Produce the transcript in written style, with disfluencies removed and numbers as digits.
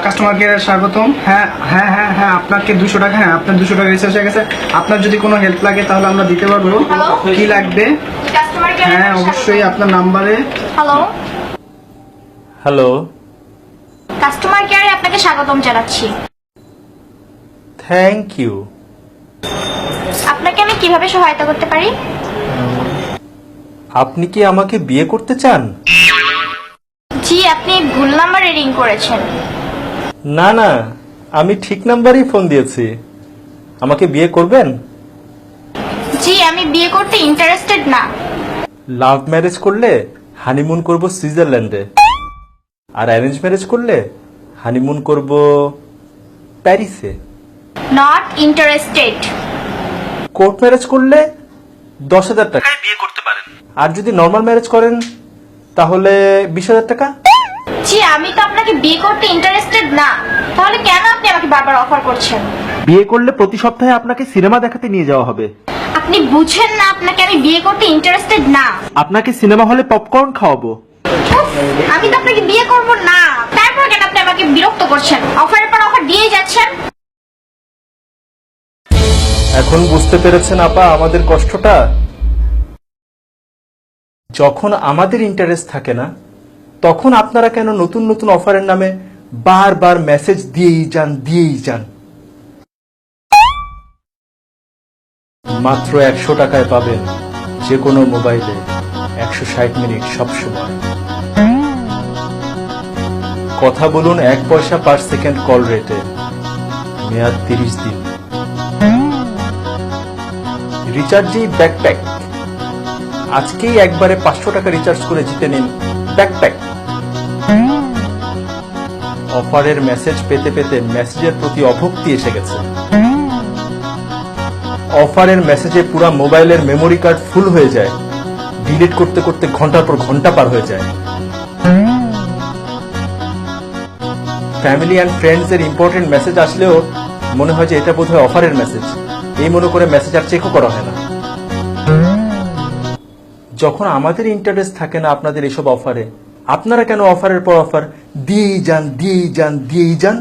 Customer কেয়ারে স্বাগতম। হ্যাঁ হ্যাঁ হ্যাঁ হ্যাঁ, আপনাকে 200 টাকা, হ্যাঁ আপনার 200 টাকা রিচার্জ হয়ে গেছে। আপনার যদি কোনো হেল্প লাগে তাহলে আমরা দিতে পারবো। কি লাগবে? হ্যাঁ অবশ্যই, আপনার নাম্বারে। হ্যালো, হ্যালো, কাস্টমার কেয়ারে আপনাকে স্বাগতম জানাচ্ছি। Thank you. আপনাকে আমি কিভাবে সহায়তা করতে পারি? আপনি কি আমাকে বিয়ে করতে চান? জি, আপনি ভুল নাম্বারে রিং করেছেন। না না, আমি ঠিক নাম্বারেই ফোন দিয়েছি। আমাকে বিয়ে করবেন? জি, আমি বিয়ে করতে ইন্টারেস্টেড না। লাভ ম্যারেজ করলে হানিমুন করব সুইজারল্যান্ডে, আর অ্যারেঞ্জ ম্যারেজ করলে হানিমুন করব প্যারিসে। Not interested. কোর্ট ম্যারেজ করলে 10,000 টাকায় বিয়ে করতে পারেন, আর যদি নর্মাল ম্যারেজ করেন তাহলে 20,000 টাকা। জি, আমি তো আপনাকে বিয়ে করতে ইন্টারেস্টেড না, তাহলে কেন আপনি আমাকে বারবার অফার করছেন? বিয়ে করলে প্রতি সপ্তাহে আপনাকে সিনেমা দেখাতে নিয়ে যাওয়া হবে। আপনি বুঝেন না আপনাকে আমি বিয়ে করতে ইন্টারেস্টেড না। আপনাকে সিনেমা হলে পপকর্ন খাওয়াবো। উফ, আমি তো আপনাকে বিয়ে করব না, তারপর কেন আপনি আমাকে বিরক্ত করছেন? অফারের পর অফার দিয়েই যাচ্ছেন। এখন বুঝতে পেরেছেন আপা আমাদের কষ্টটা? যখন আমাদের ইন্টারেস্ট থাকে না, তখন আপনারা কেন নতুন নতুন অফারের নামে বারবার মেসেজ দিয়েই যান। মাত্র 100 টাকায় পাবেন যে কোনো মোবাইলে 160 মিনিট সবসময় কথা বলুন। 1 পয়সা পার সেকেন্ড কল রেটে, মেয়াদ 30 দিন। রিচার্জেই ব্যাকপ্যাক। আজকেই একবারে 500 টাকা রিচার্জ করে জিতে নিন ব্যাকপ্যাক। অফারের মেসেজ পেতে পেতে মেসেজের প্রতি অভক্তি এসে গেছে। অফারের মেসেজে পুরো মোবাইলের মেমোরি কার্ড ফুল হয়ে যায়, ডিলিট করতে করতে ঘন্টার পর ঘন্টা পার হয়ে যায়। ফ্যামিলি অ্যান্ড ফ্রেন্ডস এর ইম্পর্টেন্ট মেসেজ আসলেও মনে হয় যে এটা বোধহয় অফারের মেসেজ, এই মনে করে মেসেজ আর চেকও করা হয় না। যখন আমাদের ইন্টারেস্ট থাকে না আপনাদের এসব অফারে, আপনারা কেন অফারের পর অফার দিয়েই যান?